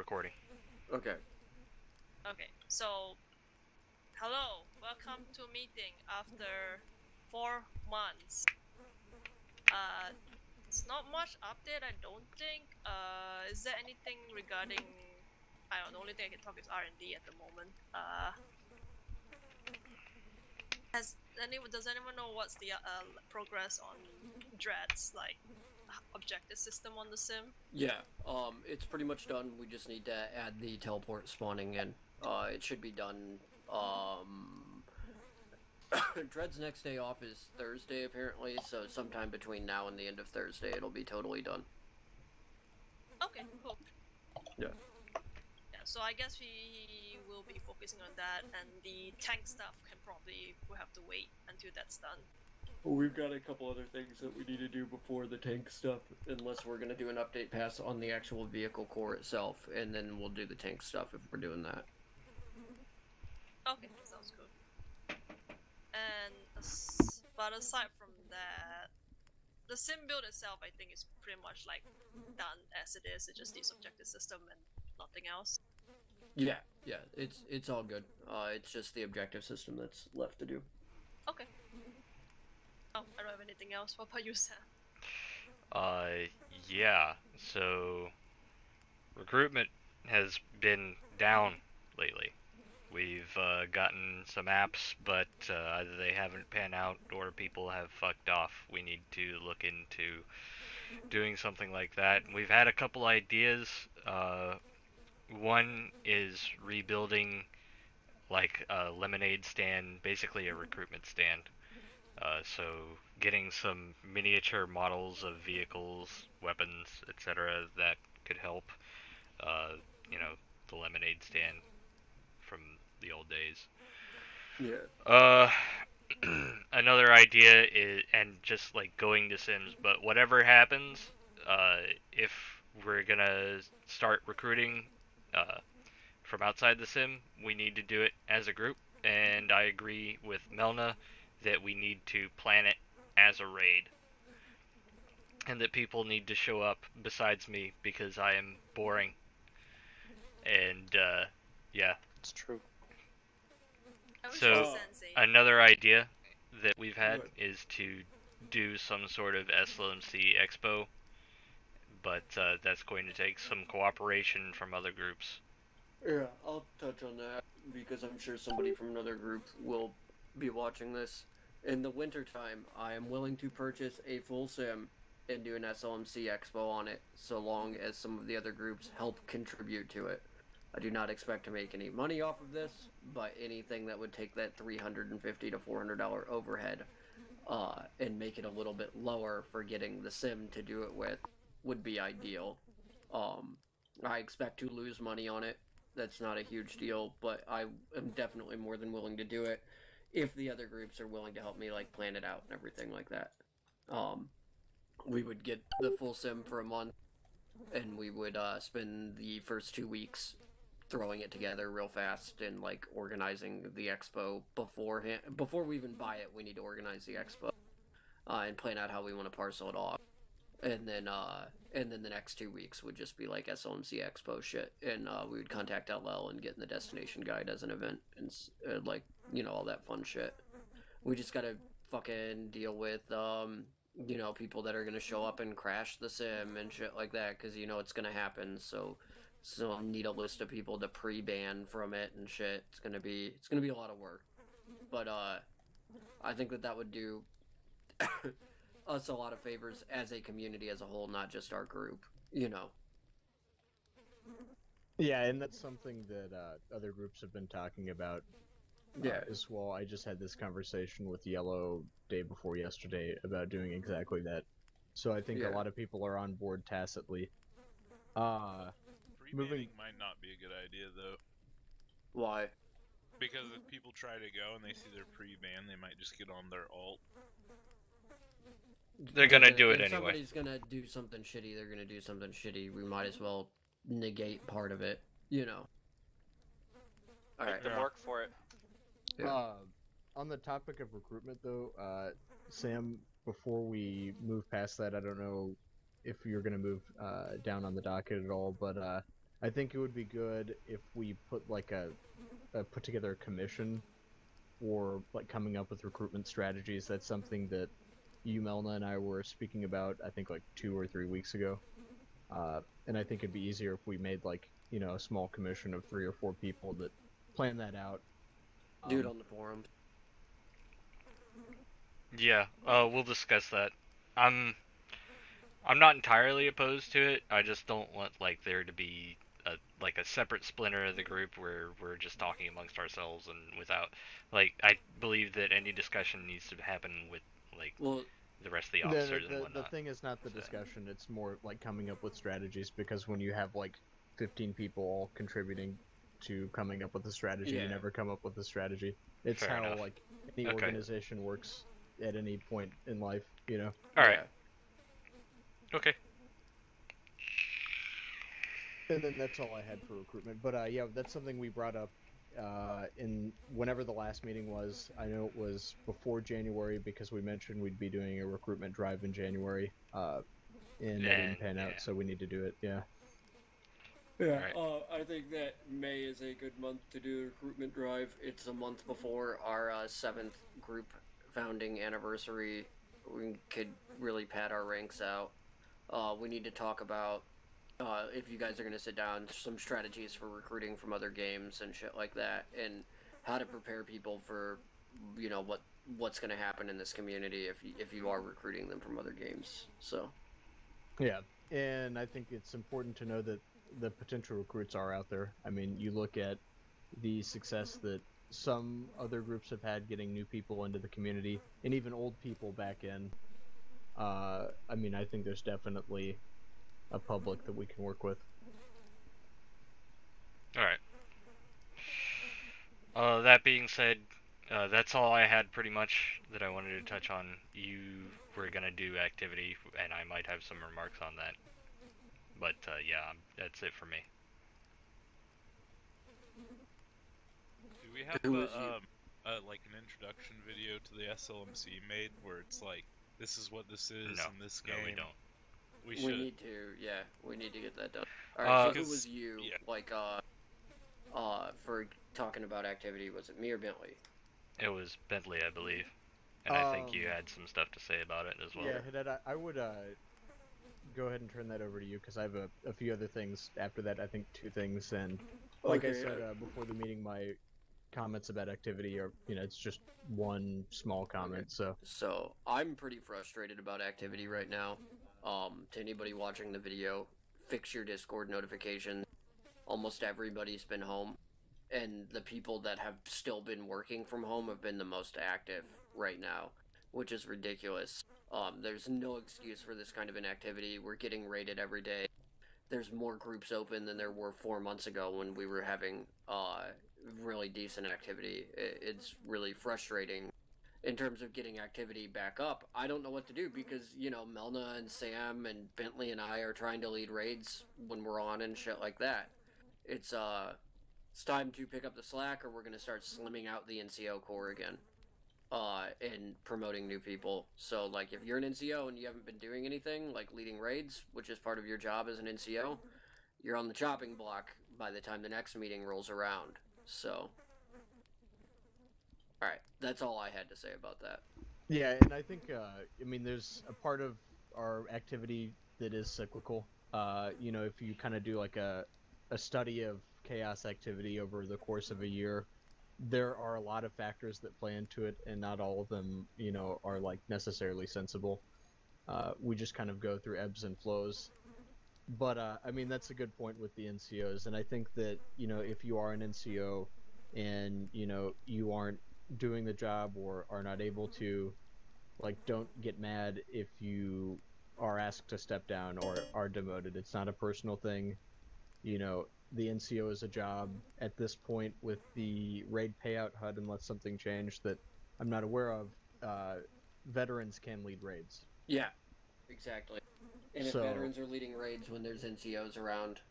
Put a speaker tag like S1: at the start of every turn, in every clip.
S1: recording.
S2: Okay.
S3: Okay, so hello, welcome to a meeting after 4 months. It's not much update, I don't think. Is there anything regarding? I don't know. The only thing I can talk is R&D at the moment. Does anyone know what's the progress on Dread's objective system on the sim?
S2: Yeah. It's pretty much done. We just need to add the teleport spawning in. It should be done. Dread's next day off is Thursday apparently, so sometime between now and the end of Thursday, it'll be totally done.
S3: Okay, cool.
S2: Yeah.
S3: Yeah, so I guess we will be focusing on that, and the tank stuff we'll have to wait until that's done.
S2: Well, we've got a couple other things that we need to do before the tank stuff, unless we're gonna do an update pass on the actual vehicle core itself, and then we'll do the tank stuff if we're doing that.
S3: Okay, sounds good. And but aside from that, the sim build itself, I think, is pretty much like done as it is. It just needs objective system and nothing else.
S2: Yeah, it's all good. It's just the objective system that's left to do.
S3: Okay. Oh, I don't have anything else. What about you, Sam?
S1: Yeah. So, recruitment has been down lately. We've gotten some apps, but either they haven't panned out or people have fucked off. We need to look into doing something like that. We've had a couple ideas. One is rebuilding like a lemonade stand, basically a recruitment stand. So getting some miniature models of vehicles, weapons, etc. that could help, you know, the lemonade stand from the old days.
S2: Yeah.
S1: Another idea is, and just like going to Sims, but whatever happens, if we're gonna start recruiting from outside the sim, we need to do it as a group, and I agree with Melna that we need to plan it as a raid, and that people need to show up besides me because I am boring. And yeah.
S4: It's true.
S1: So another idea that we've had is to do some sort of SLMC Expo, but that's going to take some cooperation from other groups.
S2: Yeah, I'll touch on that because I'm sure somebody from another group will be watching this. In the wintertime, I am willing to purchase a full sim and do an SLMC Expo on it, so long as some of the other groups help contribute to it. I do not expect to make any money off of this, but anything that would take that $350 to $400 overhead and make it a little bit lower for getting the sim to do it with would be ideal. I expect to lose money on it. That's not a huge deal, but I am definitely more than willing to do it if the other groups are willing to help me like plan it out and everything like that. We would get the full sim for a month, and we would spend the first 2 weeks throwing it together real fast and like organizing the expo beforehand. Before we even buy it, we need to organize the expo and plan out how we want to parcel it off. And then the next 2 weeks would just be like SLMC Expo shit, and we would contact LL and get in the destination guide as an event, and like, you know, all that fun shit. We just gotta fucking deal with you know, people that are gonna show up and crash the sim and shit like that, because you know it's gonna happen. So I need a list of people to pre-ban from it and shit. It's gonna be a lot of work, but I think that would do us a lot of favors as a community as a whole, not just our group, you know.
S5: Yeah, and that's something that other groups have been talking about as well. I just had this conversation with Yellow day before yesterday about doing exactly that. So I think a lot of people are on board tacitly.
S6: Pre-banning might not be a good idea, though.
S2: Why?
S6: Because if people try to go and they see their pre-ban, they might just get on their alt.
S1: They're gonna do it
S2: if
S1: anyway.
S2: Somebody's gonna do something shitty, they're gonna do something shitty. We might as well negate part of it, you know.
S4: Make them work for it.
S5: Yeah. On the topic of recruitment, though, Sam, before we move past that, I don't know if you're gonna move down on the docket at all, but I think it would be good if we put like a put together a commission for like coming up with recruitment strategies. That's something that you, Melna, and I were speaking about, I think like 2 or 3 weeks ago. And I think it'd be easier if we made like, you know, a small commission of 3 or 4 people that plan that out.
S2: Do it on the forums.
S1: Yeah, we'll discuss that. I'm not entirely opposed to it. I just don't want like there to be a separate splinter of the group where we're just talking amongst ourselves and without like I believe that any discussion needs to happen with like the rest of the officers and whatnot.
S5: The thing is not the discussion; it's more like coming up with strategies. Because when you have like 15 people all contributing to coming up with a strategy, you never come up with a strategy. It's
S1: Fair
S5: how
S1: enough.
S5: like any organization works at any point in life, you know.
S1: All right. Okay.
S5: And then that's all I had for recruitment. But yeah, that's something we brought up in whenever the last meeting was. I know it was before January because we mentioned we'd be doing a recruitment drive in January. And that didn't pan out, so we need to do it. Yeah.
S2: Yeah. I think that May is a good month to do a recruitment drive. It's a month before our 7th group founding anniversary. We could really pad our ranks out. We need to talk about if you guys are going to sit down, some strategies for recruiting from other games and shit like that, and how to prepare people for, you know, what's going to happen in this community if you are recruiting them from other games. So.
S5: Yeah, and I think it's important to know that the potential recruits are out there. I mean, you look at the success that some other groups have had getting new people into the community, and even old people back in. I mean, I think there's definitely a public that we can work with.
S1: Alright. That being said, that's all I had pretty much that I wanted to touch on. You were gonna do activity, and I might have some remarks on that. But yeah, that's it for me.
S6: Do we have like an introduction video to the SLMC made where it's like, this is what this is in this game?
S1: No, we don't.
S2: We need to, we need to get that done. Alright, so who was you, for talking about activity? Was it me or Bentley?
S1: It was Bentley, I believe. And I think you had some stuff to say about it as well.
S5: Yeah, Hideta, I would go ahead and turn that over to you, because I have a few other things after that, I think 2 things, and like I said before the meeting, my comments about activity are, you know, it's just one small comment, so.
S2: So, I'm pretty frustrated about activity right now. To anybody watching the video, fix your Discord notifications. Almost everybody's been home, and the people that have still been working from home have been the most active right now, which is ridiculous. There's no excuse for this kind of inactivity. We're getting raided every day. There's more groups open than there were 4 months ago when we were having really decent activity. It's really frustrating. In terms of getting activity back up, I don't know what to do because, you know, Melna and Sam and Bentley and I are trying to lead raids when we're on and shit like that. It's time to pick up the slack, or we're going to start slimming out the NCO core again. And promoting new people. So, like, if you're an NCO and you haven't been doing anything, like leading raids, which is part of your job as an NCO, you're on the chopping block by the time the next meeting rolls around. So... Alright, that's all I had to say about that.
S5: Yeah, and I think, I mean, there's a part of our activity that is cyclical. You know, if you kind of do like a study of chaos activity over the course of a year, there are a lot of factors that play into it, and not all of them, you know, are like necessarily sensible. We just kind of go through ebbs and flows. But, I mean, that's a good point with the NCOs, and I think that, you know, if you are an NCO and, you know, you aren't doing the job or are not able to, like, don't get mad if you are asked to step down or are demoted. It's not a personal thing. You know, the NCO is a job at this point with the raid payout HUD, unless something changed that I'm not aware of. Veterans can lead raids.
S2: Yeah, exactly. And if veterans are leading raids when there's NCOs around,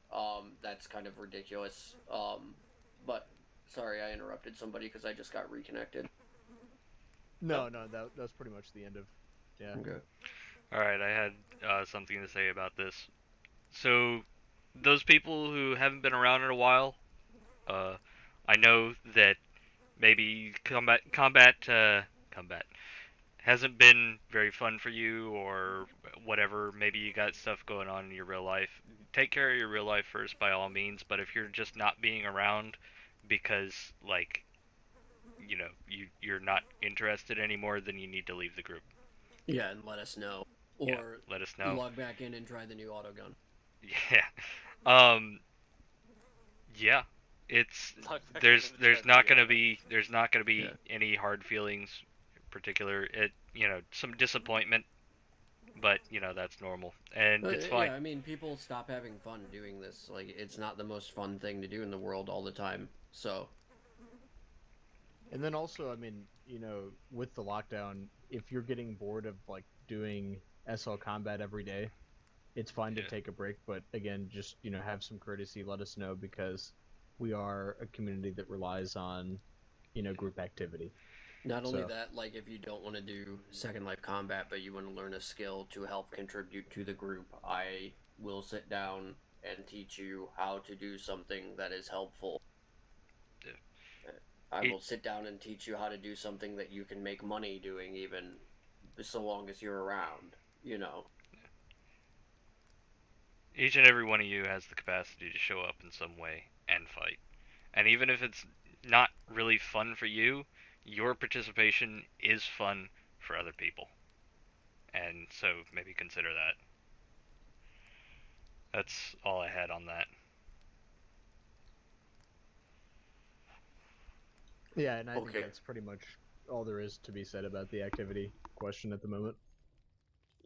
S2: that's kind of ridiculous. But sorry, I interrupted somebody because I just got reconnected.
S5: No, that was pretty much the end of... Yeah.
S2: Okay.
S1: Alright, I had something to say about this. So, those people who haven't been around in a while, I know that maybe combat hasn't been very fun for you or whatever. Maybe you got stuff going on in your real life. Take care of your real life first, by all means. But if you're just not being around because, like, you're not interested anymore, then you need to leave the group.
S2: Yeah, and let us know. Or
S1: let us know.
S2: Log back in and try the new autogun.
S1: Yeah. Yeah. It's there's not gonna be any hard feelings in particular. Some disappointment, but that's normal and it's fine.
S2: Yeah, I mean, people stop having fun doing this. Like, it's not the most fun thing to do in the world all the time. So.
S5: And then also, I mean, with the lockdown, if you're getting bored of like doing SL combat every day, it's fine to take a break. But again, just have some courtesy. Let us know, because we are a community that relies on group activity.
S2: Not only that, like, if you don't want to do Second Life combat, but you want to learn a skill to help contribute to the group, I will sit down and teach you how to do something that is helpful. I will sit down and teach you how to do something that you can make money doing, even so long as you're around,
S1: Each and every one of you has the capacity to show up in some way and fight. And even if it's not really fun for you, your participation is fun for other people. And so maybe consider that. That's all I had on that.
S5: Yeah, and I think that's pretty much all there is to be said about the activity question at the moment.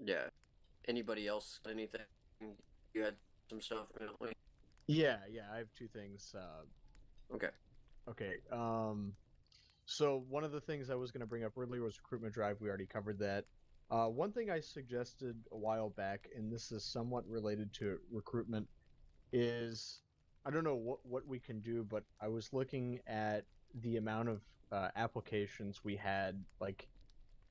S2: Yeah. Anybody else? Anything? You had some stuff, apparently?
S5: Yeah, I have two things.
S2: Okay.
S5: So one of the things I was going to bring up earlier was recruitment drive. We already covered that. One thing I suggested a while back, and this is somewhat related to recruitment, is I don't know what we can do, but I was looking at the amount of applications we had, like,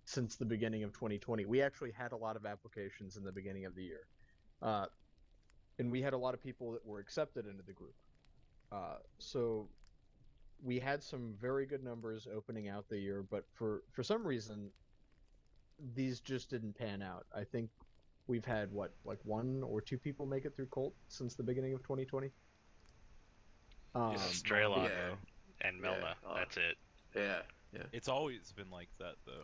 S5: since the beginning of 2020. We actually had a lot of applications in the beginning of the year. And we had a lot of people that were accepted into the group. So we had some very good numbers opening out the year, but for some reason, these just didn't pan out. I think we've had, like 1 or 2 people make it through Colt since the beginning of 2020.
S1: Strelon and Melna. That's it.
S2: Yeah.
S6: It's always been like that, though.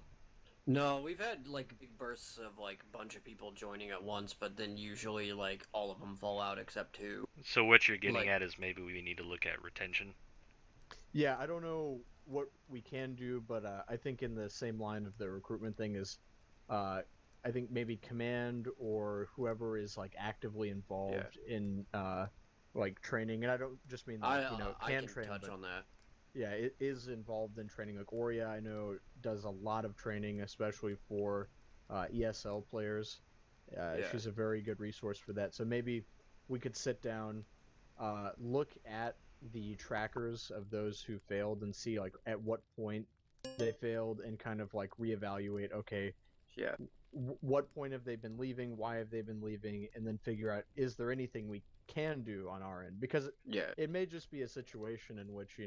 S2: No, we've had, like, big bursts of, like, a bunch of people joining at once, but then usually, like, all of them fall out except 2.
S1: So what you're getting at is maybe we need to look at retention?
S5: Yeah, I don't know what we can do, but I think in the same line of the recruitment thing is, I think maybe command or whoever is, like, actively involved in, like, training, and I don't just mean, like,
S2: I can
S5: train,
S2: touch on that.
S5: Yeah, it is involved in training. Like Oria, I know, does a lot of training, especially for ESL players. She's a very good resource for that. So maybe we could sit down, look at the trackers of those who failed and see, like, at what point they failed, and kind of, like, reevaluate, okay, what point have they been leaving, why have they been leaving, and then figure out, is there anything we can do on our end? Because it may just be a situation in which,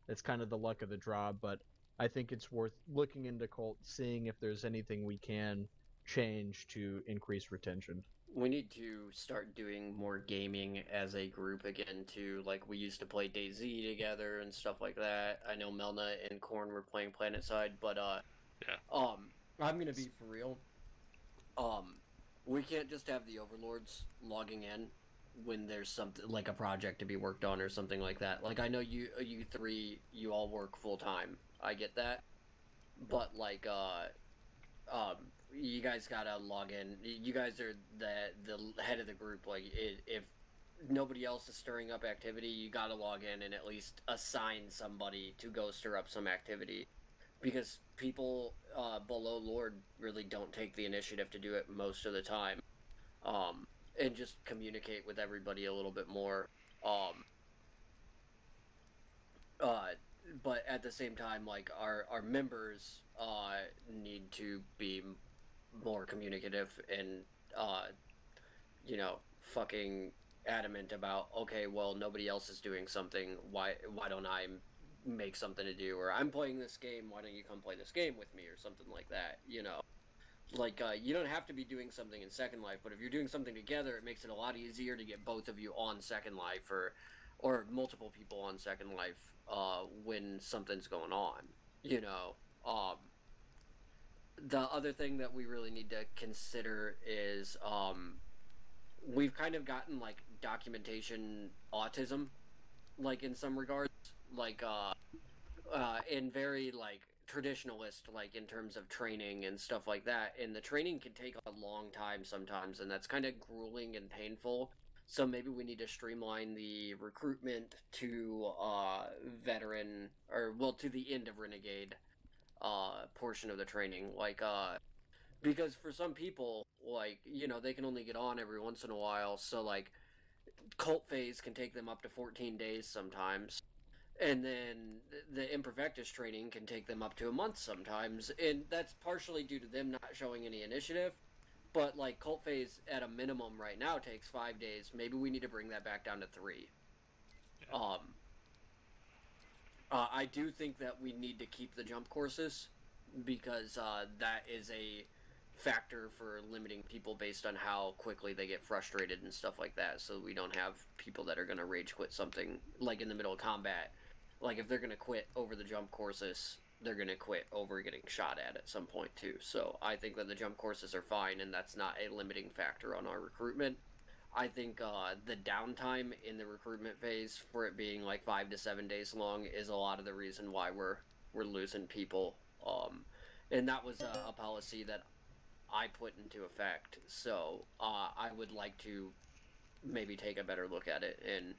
S5: it's kind of the luck of the draw, but I think it's worth looking into Colt, seeing if there's anything we can change to increase retention.
S2: We need to start doing more gaming as a group again, too. Like, we used to play DayZ together and stuff like that. I know Melna and Korn were playing PlanetSide, but, I'm gonna be for real. We can't just have the overlords logging in when there's something like a project to be worked on or something like that. Like, I know you three, you all work full time. I get that, but like, you guys gotta log in. You guys are the head of the group. Like, if nobody else is stirring up activity, you gotta log in and at least assign somebody to go stir up some activity, because people below Lord really don't take the initiative to do it most of the time. And just communicate with everybody a little bit more. But at the same time, like, our members need to be more communicative and fucking adamant about, okay, well, nobody else is doing something, why don't I make something to do, or I'm playing this game, why don't you come play this game with me, or something like that, you know? Like, you don't have to be doing something in Second Life, but if you're doing something together, it makes it a lot easier to get both of you on Second Life, or multiple people on Second Life, when something's going on, you know? The other thing that we really need to consider is, we've kind of gotten, like, documentation autism, like, in some regards, like, in very, like, traditionalist, like, in terms of training and stuff like that, and the training can take a long time sometimes, and that's kind of grueling and painful, so maybe we need to streamline the recruitment to, veteran, or, well, to the end of Renegade, portion of the training, like, because for some people, like, you know, they can only get on every once in a while, so, like, cult phase can take them up to 14 days sometimes, and then the Imperfectus training can take them up to a month sometimes, and that's partially due to them not showing any initiative, but, like, cult phase at a minimum right now takes 5 days. Maybe we need to bring that back down to 3. Yeah. I do think that we need to keep the jump courses, because that is a factor for limiting people based on how quickly they get frustrated and stuff like that, so we don't have people that are going to rage quit something, like, in the middle of combat. Like, if they're going to quit over the jump courses, they're going to quit over getting shot at some point, too. So I think that the jump courses are fine, and that's not a limiting factor on our recruitment. I think the downtime in the recruitment phase, for it being like 5 to 7 days long, is a lot of the reason why we're losing people. And that was a policy that I put into effect. So I would like to maybe take a better look at it and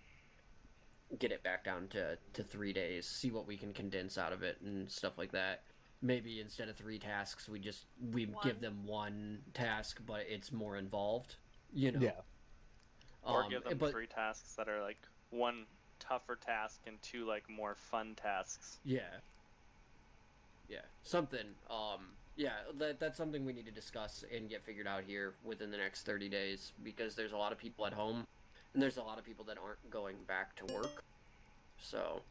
S2: get it back down to 3 days, see what we can condense out of it and stuff like that. Maybe instead of 3 tasks, we give them 1 task, but it's more involved, you know?
S5: Yeah.
S4: Or give them 3 tasks that are, like, 1 tougher task and 2, like, more fun tasks.
S2: Yeah. Yeah. Something. Yeah, that's something we need to discuss and get figured out here within the next 30 days, because there's a lot of people at home, and there's a lot of people that aren't going back to work. So,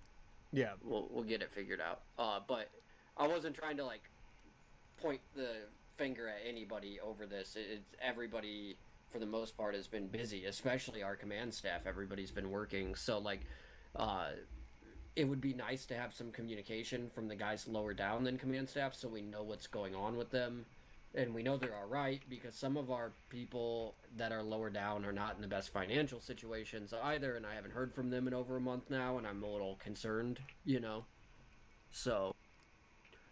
S5: yeah,
S2: we'll get it figured out. But I wasn't trying to, like, point the finger at anybody over this. It's everybody, for the most part, has been busy, especially our command staff. Everybody's been working, so, like, it would be nice to have some communication from the guys lower down than command staff, so we know what's going on with them, and we know they're all right, because some of our people that are lower down are not in the best financial situations either, and I haven't heard from them in over a month now, and I'm a little concerned, you know. So,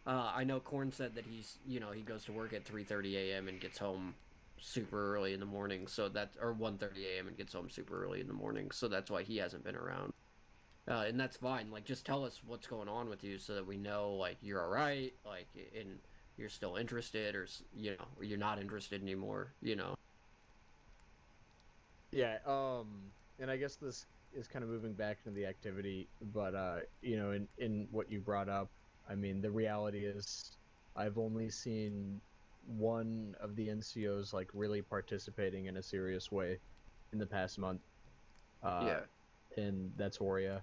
S2: I know Korn said that he's, you know, he goes to work at 3:30 a.m. and gets home super early in the morning, so that's, or 1:30 a.m. and gets home super early in the morning, so that's why he hasn't been around. And that's fine. Like, just tell us what's going on with you so that we know, like, you're all right, like, and you're still interested, or, you know, or you're not interested anymore, you know.
S5: Yeah, and I guess this is kind of moving back into the activity, but, you know, in what you brought up, I mean, the reality is I've only seen one of the NCOs, like, really participating in a serious way in the past month.
S2: Yeah.
S5: And that's Horia.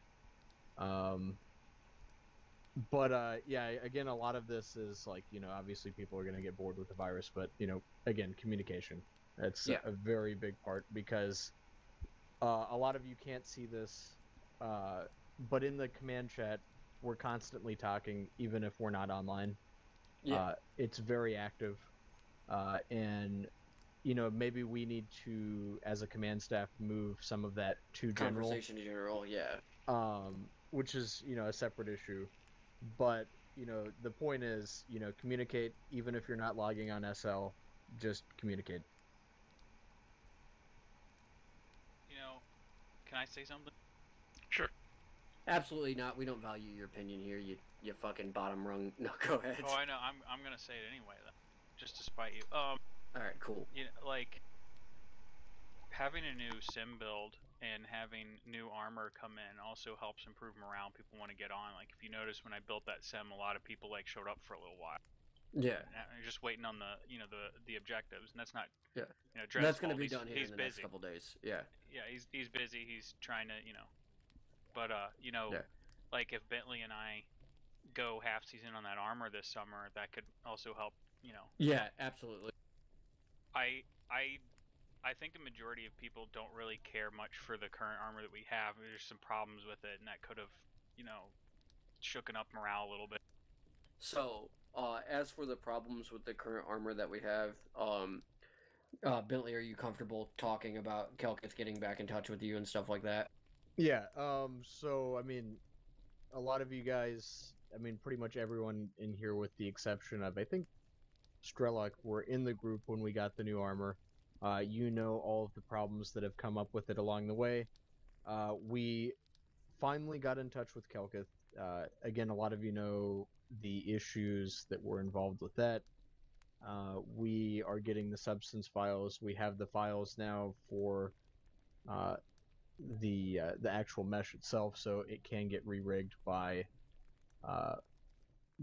S5: But yeah, again, a lot of this is, like, you know, obviously people are going to get bored with the virus, but, you know, again, communication. That's a very big part, because a lot of you can't see this, but in the command chat, we're constantly talking, even if we're not online. Yeah. It's very active, and, you know, maybe we need to, as a command staff, move some of that to general.
S2: Conversation to general, yeah.
S5: Which is, you know, a separate issue. But, you know, the point is, you know, communicate, even if you're not logging on SL, just communicate.
S7: You know, can I say something?
S1: Sure.
S2: Absolutely not. We don't value your opinion here, you fucking bottom rung. No, go ahead.
S7: Oh, I know. I'm gonna say it anyway, though, just to spite you.
S2: Alright, cool.
S7: You know, like, having a new sim build and having new armor come in also helps improve morale. People want to get on. Like, if you notice, when I built that sim, a lot of people, like, showed up for a little while.
S2: Yeah.
S7: You're just waiting on the the objectives, and that's not.
S2: Yeah.
S7: That's
S2: going to be done here in the next couple days. Yeah.
S7: Yeah, he's busy. He's trying to but like if Bentley and I go half season on that armor this summer, that could also help.
S2: Yeah, absolutely.
S7: I think the majority of people don't really care much for the current armor that we have. There's some problems with it, and that could have, shooken up morale a little bit.
S2: So, as for the problems with the current armor that we have, Bentley, are you comfortable talking about Kelkith getting back in touch with you and stuff like that?
S5: Yeah, so, I mean, a lot of you guys, I mean, pretty much everyone in here with the exception of, I think, Strelok, were in the group when we got the new armor. You know all of the problems that have come up with it along the way. We finally got in touch with Kelkith. Again, a lot of you know the issues that were involved with that. We are getting the substance files. We have the files now for the actual mesh itself, so it can get re-rigged by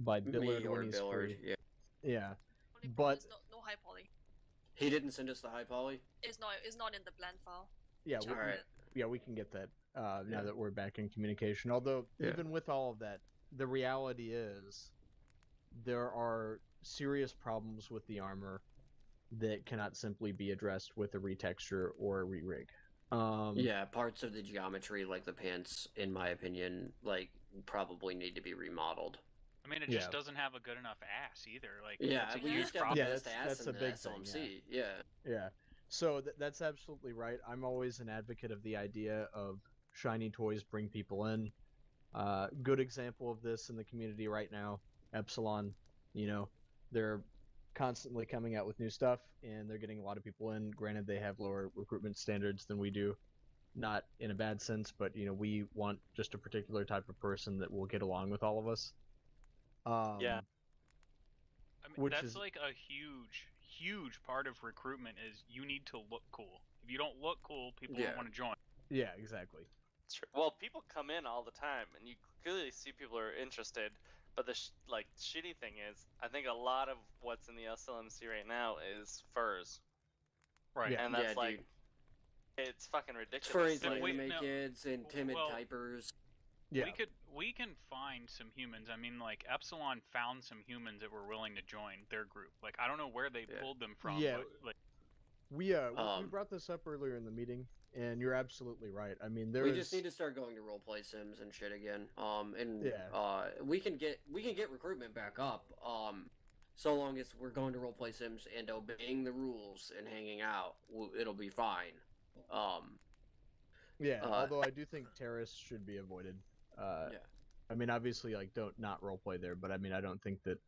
S5: Billard when he's free.
S2: Yeah.
S5: Yeah.
S3: But no high poly.
S2: He didn't send us the high poly?
S3: It's not in the blend file.
S5: Yeah, we can get that now that we're back in communication. Although even with all of that, the reality is there are serious problems with the armor that cannot simply be addressed with a retexture or a re-rig.
S2: Yeah, parts of the geometry, like the pants, in my opinion, probably need to be remodeled.
S7: I mean, it just doesn't have a good enough ass either.
S2: We used to have the best ass in the SLMC.
S5: Thing, yeah. So that's absolutely right. I'm always an advocate of the idea of shiny toys bring people in. Good example of this in the community right now, Epsilon. They're constantly coming out with new stuff, and they're getting a lot of people in. Granted, they have lower recruitment standards than we do. Not in a bad sense, but we want just a particular type of person that will get along with all of us.
S7: I mean, that's like a huge part of recruitment is you need to look cool. If you don't look cool, people don't want to join.
S5: Yeah, exactly.
S4: True. Well, people come in all the time, and you clearly see people are interested. But the shitty thing is, I think a lot of what's in the SLMC right now is furs.
S7: Right.
S4: And that's it's fucking ridiculous.
S2: Furries, kids, and timid typers.
S5: Yeah.
S7: We can find some humans. I mean, Epsilon found some humans that were willing to join their group. I don't know where they pulled them from.
S5: Yeah. But, we brought this up earlier in the meeting, and you're absolutely right. I mean, we
S2: just need to start going to roleplay sims and shit again. We can get recruitment back up. So long as we're going to roleplay sims and obeying the rules and hanging out, it'll be fine.
S5: Although I do think terrorists should be avoided. I mean, obviously, don't not roleplay there, but I mean, I don't think that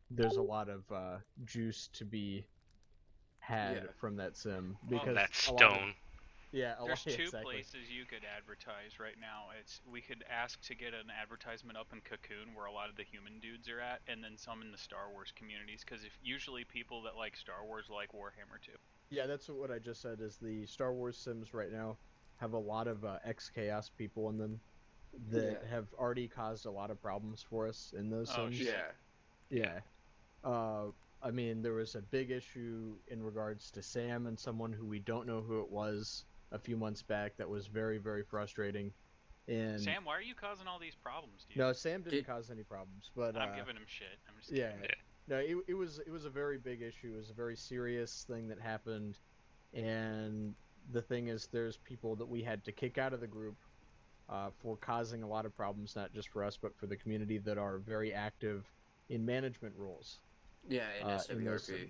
S5: there's a lot of juice to be had from that sim because
S1: that's stone.
S7: There's two places you could advertise right now. We could ask to get an advertisement up in Cocoon where a lot of the human dudes are at, and then some in the Star Wars communities, because usually people that like Star Wars like Warhammer too.
S5: Yeah, that's what I just said. Is the Star Wars sims right now have a lot of ex-chaos people in them that have already caused a lot of problems for us in those sims. Yeah. I mean, there was a big issue in regards to Sam and someone who we don't know who it was a few months back that was very, very frustrating. And
S7: Sam, why are you causing all these problems, dude?
S5: No, Sam didn't cause any problems, but
S7: I'm giving him shit. I'm just kidding.
S5: No, it was a very big issue. It was a very serious thing that happened, and the thing is, there's people that we had to kick out of the group for causing a lot of problems, not just for us, but for the community that are very active in management roles.
S2: Yeah, in SWRP.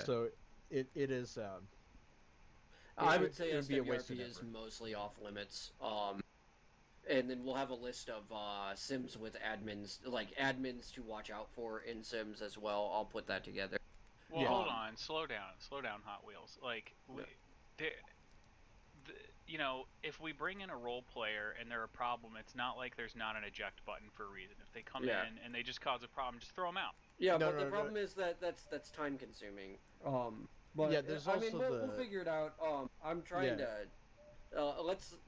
S5: So it is.
S2: I would say SWRP is mostly off limits. And then we'll have a list of sims with admins, admins to watch out for in sims as well. I'll put that together.
S7: Well, hold on, slow down, Hot Wheels. If we bring in a role player and they're a problem, it's not like there's not an eject button for a reason. If they come in and they just cause a problem, just throw them out.
S2: Yeah, but the problem is that's time consuming. But
S5: there's also
S2: we'll figure it out. I'm trying to.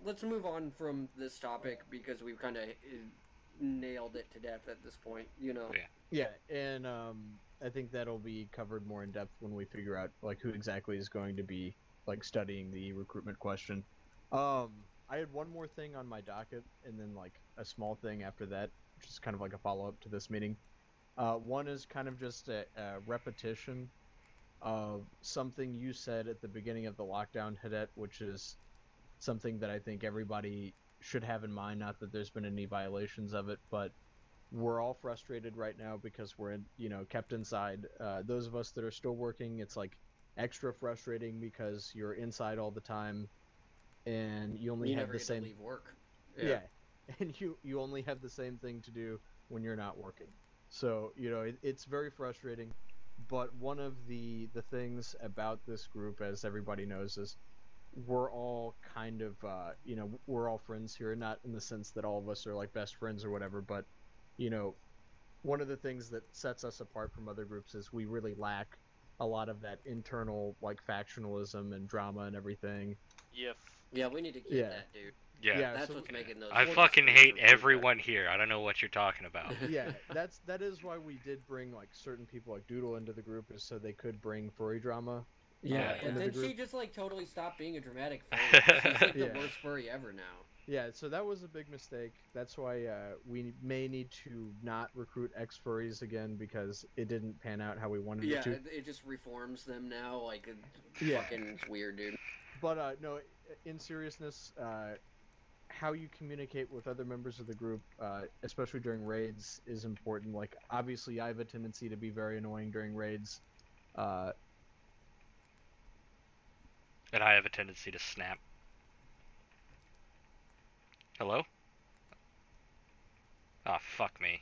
S2: Let's move on from this topic because we've kind of nailed it to death at this point.
S5: Yeah, and I think that'll be covered more in depth when we figure out like who exactly is going to be like studying the recruitment question. I had one more thing on my docket, and then like a small thing after that, which is kind of like a follow up to this meeting. One is kind of just a repetition of something you said at the beginning of the lockdown, Hadet, which is something that I think everybody should have in mind. Not that there's been any violations of it, but we're all frustrated right now because we're kept inside. Those of us that are still working, it's like extra frustrating because you're inside all the time, and you only have the same.
S2: To leave work.
S5: Yeah, and you only have the same thing to do when you're not working. So it's very frustrating. But one of the things about this group, as everybody knows, is we're all kind of we're all friends here, not in the sense that all of us are like best friends or whatever, but one of the things that sets us apart from other groups is we really lack a lot of that internal like factionalism and drama and everything.
S2: Yeah, we need to keep that, dude.
S1: Yeah,
S2: that's what's making those.
S1: I fucking hate everyone here. I don't know what you're talking about.
S5: Yeah, that is why we did bring like certain people like Doodle into the group, is so they could bring furry drama.
S2: Yeah, but then she just like totally stopped being a dramatic furry. She's like the worst furry ever now.
S5: Yeah, so that was a big mistake. That's why we may need to not recruit ex-furries again, because it didn't pan out how we wanted it to.
S2: Yeah, it just reforms them now. Like, fucking it's weird, dude.
S5: But no, in seriousness, how you communicate with other members of the group, especially during raids, is important. Like, obviously, I have a tendency to be very annoying during raids.
S1: And I have a tendency to snap. Hello? Ah, fuck me.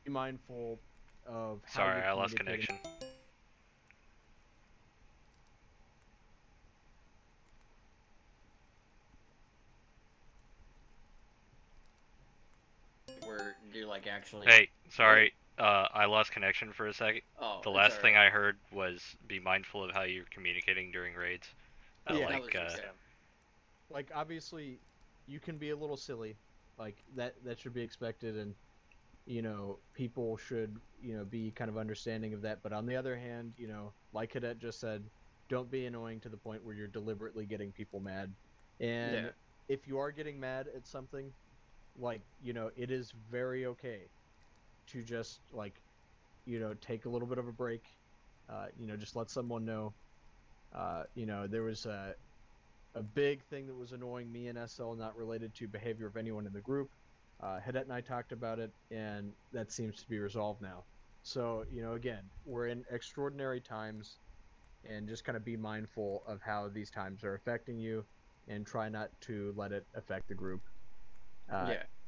S5: Be mindful of how
S1: Sorry, I lost connection.
S2: Where you're like actually.
S1: Hey, sorry. I lost connection for a second.
S2: Oh,
S1: the last thing I heard was be mindful of how you're communicating during raids.
S5: Like, obviously, you can be a little silly. Like, that should be expected, and, people should, be kind of understanding of that. But on the other hand, like Cadet just said, don't be annoying to the point where you're deliberately getting people mad. And if you are getting mad at something, like, it is very okay to just, like, take a little bit of a break. Just let someone know. There was a big thing that was annoying me and SL, not related to behavior of anyone in the group. Hadet and I talked about it, and that seems to be resolved now. So, again, we're in extraordinary times, and just kind of be mindful of how these times are affecting you, and try not to let it affect the group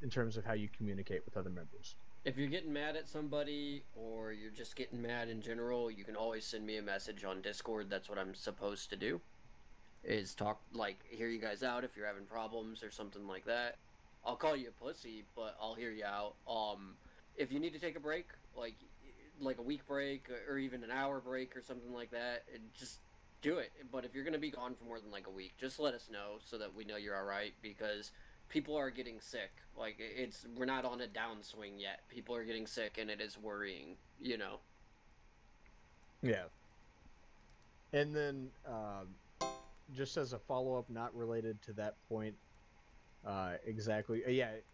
S5: in terms of how you communicate with other members.
S2: If you're getting mad at somebody, or you're just getting mad in general, you can always send me a message on Discord. That's what I'm supposed to do. Is talk, like, hear you guys out if you're having problems or something like that. I'll call you a pussy, but I'll hear you out. If you need to take a break, like a week break, or even an hour break or something like that, just do it. But if you're going to be gone for more than like a week, just let us know so that we know you're alright, because people are getting sick. Like, we're not on a downswing yet. People are getting sick, and it is worrying,
S5: Yeah. And then, just as a follow-up, not related to that point exactly.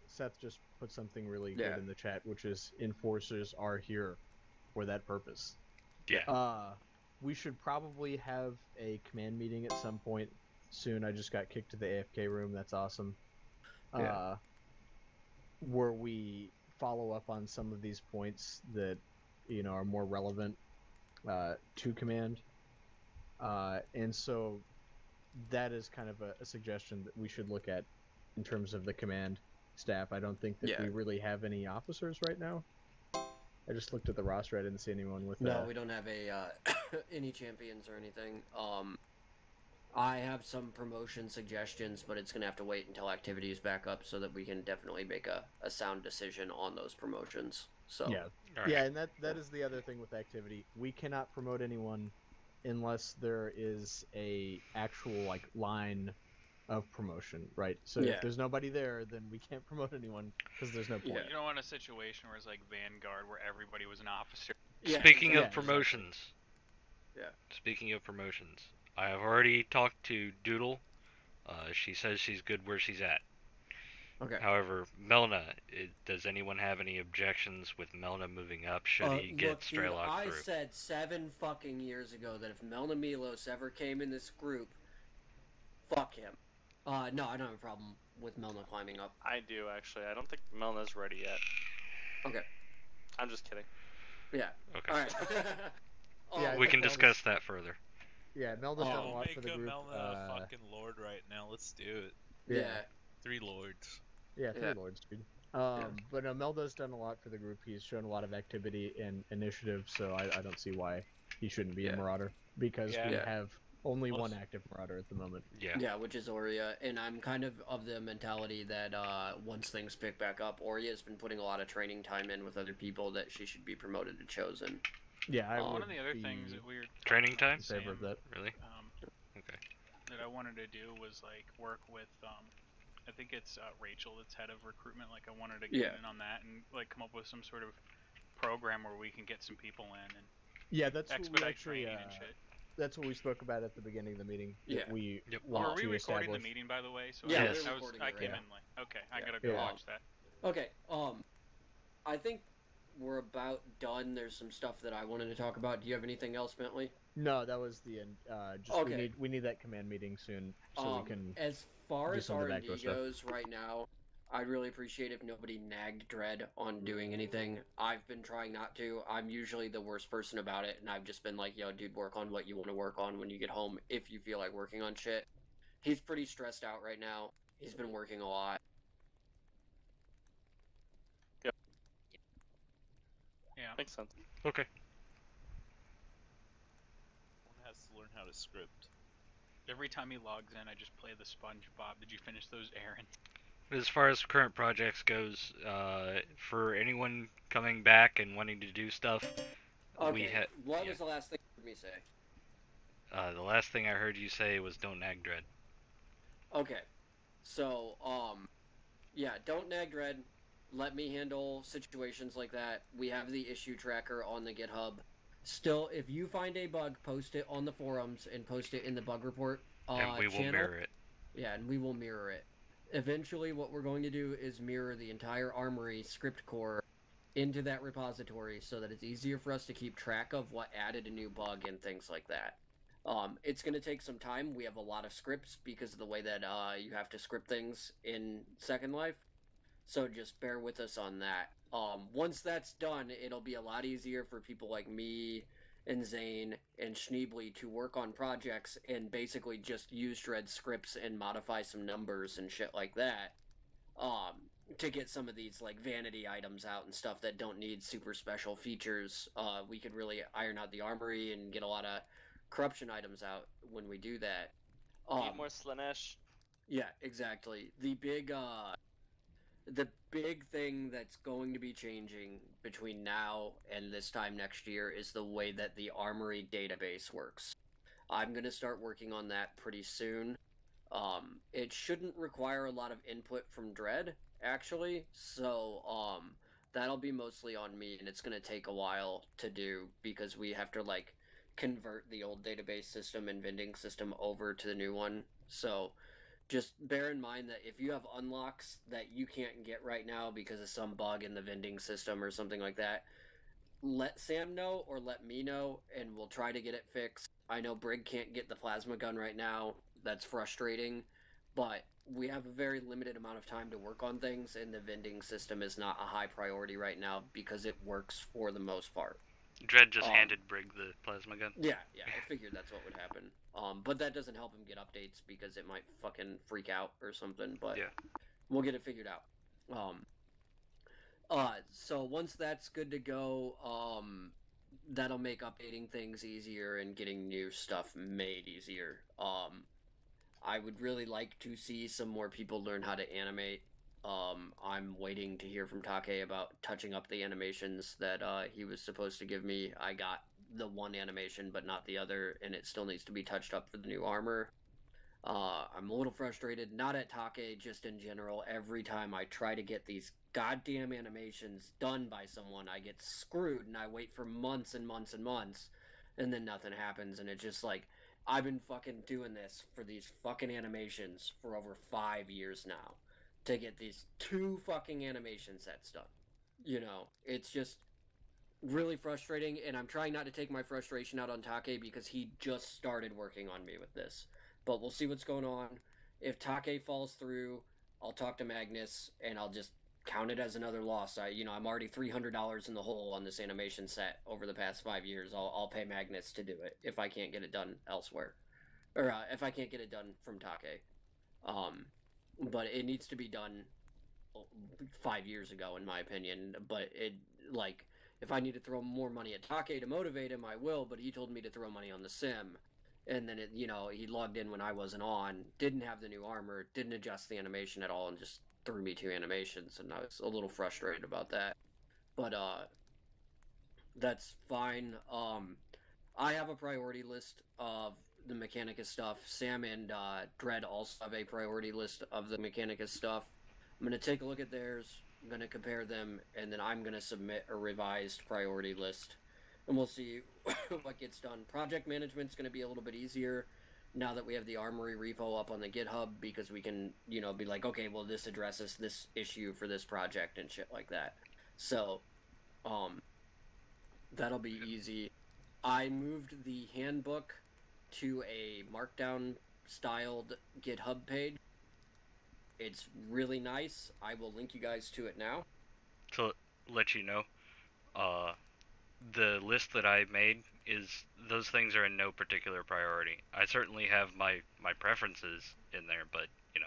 S5: Seth just put something really good in the chat, which is enforcers are here for that purpose.
S1: Yeah.
S5: We should probably have a command meeting at some point soon. I just got kicked to the AFK room. That's awesome. Where we follow up on some of these points that are more relevant to command. And so that is kind of a suggestion that we should look at in terms of the command staff. I don't think that we really have any officers right now. I just looked at the roster. I didn't see anyone with
S2: No, we don't have any champions or anything. I have some promotion suggestions, but it's going to have to wait until activity is back up so that we can definitely make a sound decision on those promotions. So
S5: yeah, and that is the other thing with activity. We cannot promote anyone unless there is a actual like line of promotion, right? So if there's nobody there, then we can't promote anyone because there's no point.
S7: You don't want a situation where it's like Vanguard, where everybody was an officer.
S1: Speaking of promotions. Speaking of promotions, I have already talked to Doodle. She says she's good where she's at.
S2: Okay.
S1: However, Melna, does anyone have any objections with Melna moving up? Should he get Straylock through?
S2: I said 7 fucking years ago that if Melna Milos ever came in this group, fuck him. No, I don't have a problem with Melna climbing up.
S4: I do, actually. I don't think Melna's ready yet.
S2: Okay.
S4: I'm just kidding.
S2: Yeah.
S1: Okay.
S2: Alright.
S1: We can discuss that further.
S5: Yeah, Melna's done a lot for the group.
S6: Make Melna a fucking lord right now. Let's do it.
S2: Yeah.
S6: 3 lords.
S5: Yeah, 3 lords, dude. But no, Melda's done a lot for the group. He's shown a lot of activity and initiative, so I don't see why he shouldn't be a Marauder. Because we have only one active Marauder at the moment.
S2: Yeah, which is Aurea, and I'm kind of the mentality that once things pick back up, Aurea's been putting a lot of training time in with other people that she should be promoted to Chosen.
S5: Yeah,
S7: one of the other things that we were
S1: training time.
S5: In favor of that.
S1: Really? Okay.
S7: That I wanted to do was like work with I think it's Rachel that's head of recruitment. Like I wanted to get in on that and like come up with some sort of program where we can get some people in and
S5: that's
S7: expedite
S5: what we actually,
S7: training and shit.
S5: That's what we spoke about at the beginning of the meeting. We
S7: Are we recording the meeting, by the way? So I came in like, okay, I gotta go watch that.
S2: Okay, I think we're about done. There's some stuff that I wanted to talk about. Do you have anything else, Bentley?
S5: No, that was the end. We need that command meeting soon so we can.
S2: As far as R&D goes right now, I'd really appreciate if nobody nagged Dread on doing anything. I've been trying not to. I'm usually the worst person about it, and I've just been like, yo, dude, work on what you want to work on when you get home, if you feel like working on shit. He's pretty stressed out right now. He's been working a lot.
S4: Yep.
S7: Yeah.
S4: Makes sense.
S1: Okay.
S6: One has to learn how to script.
S7: Every time he logs in, I just play the SpongeBob. Did you finish those errands?
S1: As far as current projects goes, for anyone coming back and wanting to do stuff,
S2: what was the last thing you heard me say?
S1: The last thing I heard you say was don't nag Dread.
S2: Okay, so, don't nag Dread. Let me handle situations like that. We have the issue tracker on the GitHub. Still, if you find a bug, post it on the forums and post it in the bug report
S1: and we will mirror it.
S2: Yeah, and we will mirror it. Eventually, what we're going to do is mirror the entire Armory script core into that repository so that it's easier for us to keep track of what added a new bug and things like that. It's going to take some time. We have a lot of scripts because of the way that you have to script things in Second Life. So just bear with us on that. Once that's done, it'll be a lot easier for people like me and Zane and Schneebly to work on projects and basically just use Dread scripts and modify some numbers and shit like that. To get some of these like vanity items out and stuff that don't need super special features. We could really iron out the Armory and get a lot of corruption items out when we do that.
S4: Need more Slaanesh.
S2: Yeah, exactly. The big thing that's going to be changing between now and this time next year is the way that the Armory database works. I'm going to start working on that pretty soon. It shouldn't require a lot of input from Dread, actually, so that'll be mostly on me, and it's going to take a while to do because we have to like convert the old database system and vending system over to the new one. So just bear in mind that if you have unlocks that you can't get right now because of some bug in the vending system or something like that, let Sam know or let me know, and we'll try to get it fixed. I know Brig can't get the plasma gun right now. That's frustrating, but we have a very limited amount of time to work on things, and the vending system is not a high priority right now because it works for the most part.
S1: Dread just handed Brig the plasma gun.
S2: Yeah, I figured that's what would happen. But that doesn't help him get updates because it might fucking freak out or something, but we'll get it figured out. So once that's good to go, that'll make updating things easier and getting new stuff made easier. I would really like to see some more people learn how to animate. I'm waiting to hear from Take about touching up the animations that he was supposed to give me. I got the one animation but not the other, and it still needs to be touched up for the new armor. I'm a little frustrated, not at Take, just in general. Every time I try to get these goddamn animations done by someone, I get screwed, and I wait for months and months and months, and then nothing happens, and it's just like, I've been fucking doing this for these fucking animations for over 5 years now, to get these 2 fucking animation sets done. You know, it's just really frustrating, and I'm trying not to take my frustration out on Take because he just started working on me with this. But we'll see what's going on. If Take falls through, I'll talk to Magnus, and I'll just count it as another loss. I'm already $300 in the hole on this animation set over the past 5 years. I'll pay Magnus to do it if I can't get it done elsewhere, or if I can't get it done from Take. But it needs to be done 5 years ago, in my opinion. But if I need to throw more money at Take to motivate him, I will. But he told me to throw money on the sim. And then, he logged in when I wasn't on, didn't have the new armor, didn't adjust the animation at all, and just threw me 2 animations, and I was a little frustrated about that. But, that's fine. I have a priority list of the Mechanicus stuff. Sam and Dread also have a priority list of the Mechanicus stuff. I'm going to take a look at theirs, I'm going to compare them, and then I'm going to submit a revised priority list. And we'll see what gets done. Project management's going to be a little bit easier now that we have the Armory repo up on the GitHub, because we can, be like, okay, well, this addresses this issue for this project and shit like that. So, that'll be easy. I moved the handbook to a Markdown-styled GitHub page. It's really nice. I will link you guys to it now.
S1: To let you know, the list that I made those things are in no particular priority. I certainly have my preferences in there, but yeah.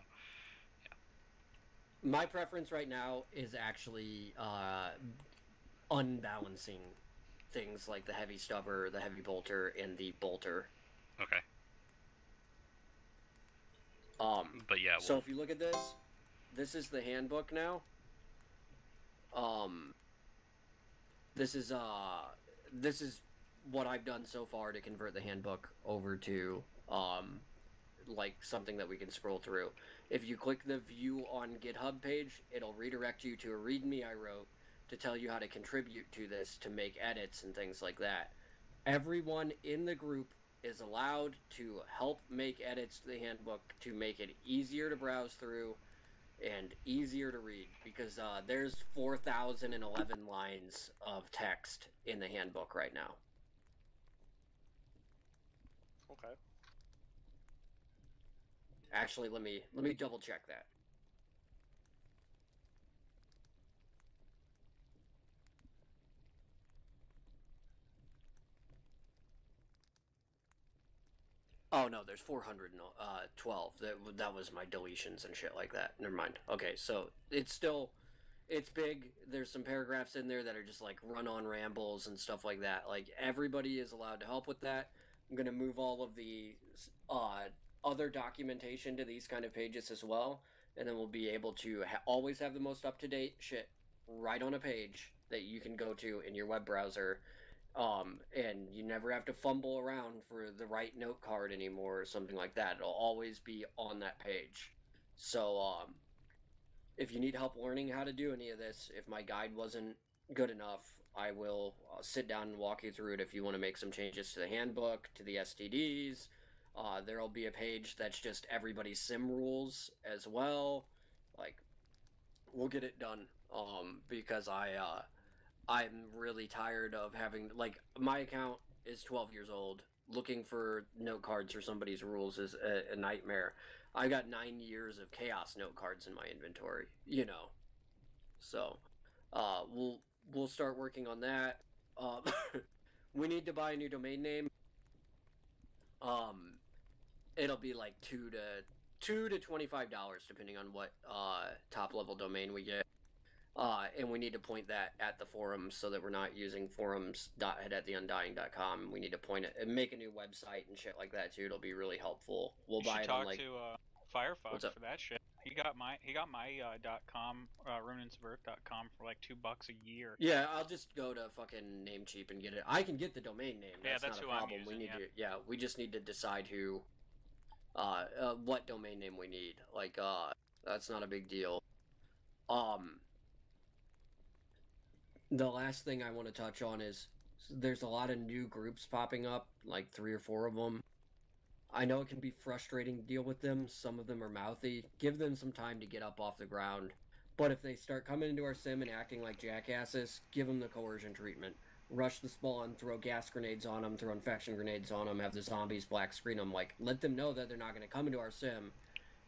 S2: My preference right now is actually unbalancing things like the heavy stubber, the heavy bolter, and the bolter.
S1: Okay. But yeah.
S2: So if you look at this is the handbook now. This is what I've done so far to convert the handbook over to something that we can scroll through. If you click the view on GitHub page, it'll redirect you to a README I wrote to tell you how to contribute to this, to make edits and things like that. Everyone in the group is allowed to help make edits to the handbook to make it easier to browse through and easier to read, because there's 4,011 lines of text in the handbook right now.
S4: Okay.
S2: Actually, let me double check that. Oh no, there's 412. That was my deletions and shit like that. Never mind. Okay, so it's big. There's some paragraphs in there that are just like run-on rambles and stuff like that. Like, everybody is allowed to help with that. I'm gonna move all of the other documentation to these kind of pages as well, and then we'll be able to always have the most up-to-date shit right on a page that you can go to in your web browser. And you never have to fumble around for the right note card anymore or something like that. It'll always be on that page. So, if you need help learning how to do any of this, if my guide wasn't good enough, I will sit down and walk you through it. If you want to make some changes to the handbook, to the STDs, there'll be a page that's just everybody's sim rules as well. Like, we'll get it done, because I'm really tired of having, my account is 12 years old. Looking for note cards for somebody's rules is a nightmare. I got 9 years of Chaos note cards in my inventory, So, we'll start working on that. We need to buy a new domain name. It'll be like $2 to $25 depending on what top level domain we get. And we need to point that at the forums so that we're not using forums.headattheundying.com. We need to point it and make a new website and shit like that too. It'll be really helpful. We'll buy it on
S7: talk to Firefox for that shit. He got my .com, RunensVerk.com for like $2 a year.
S2: Yeah, I'll just go to fucking Namecheap and get it. I can get the domain name. That's not a problem.
S7: I'm using,
S2: we just need to decide who what domain name we need. Like, that's not a big deal. The last thing I want to touch on is there's a lot of new groups popping up, like 3 or 4 of them. I know it can be frustrating to deal with them. Some of them are mouthy. Give them some time to get up off the ground. But if they start coming into our sim and acting like jackasses, give them the coercion treatment. Rush the spawn, throw gas grenades on them, throw infection grenades on them, have the zombies black screen them. Like, let them know that they're not going to come into our sim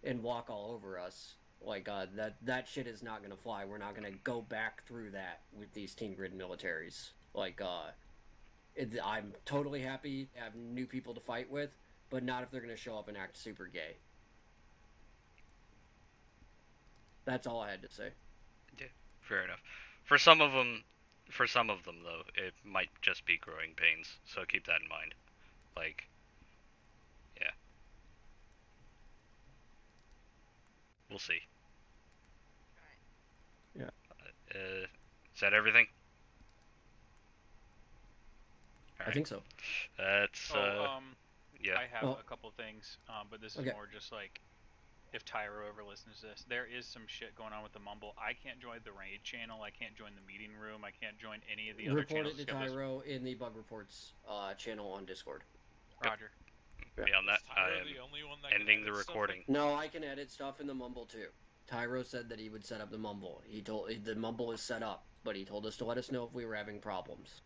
S2: and walk all over us. Like, that shit is not going to fly. We're not going to go back through that with these Team Grid militaries. Like, I'm totally happy to have new people to fight with, but not if they're going to show up and act super gay. That's all I had to say.
S1: Yeah, fair enough. For some of them, though, it might just be growing pains, so keep that in mind. Like, yeah. We'll see.
S2: Yeah.
S1: Is that everything?
S2: I think so.
S1: That's, yeah.
S7: I have a couple things, but this is more just like, if Tyro ever listens to this, there is some shit going on with the Mumble. I can't join the raid channel, I can't join the meeting room, I can't join any of the other channels.
S2: Report it to Tyro in the Bug Reports channel on Discord.
S7: Roger.
S1: Beyond that, I am ending the recording.
S2: No, I can edit stuff in the Mumble too. Tyro said that he would set up the Mumble. The Mumble is set up, but he told us to let us know if we were having problems.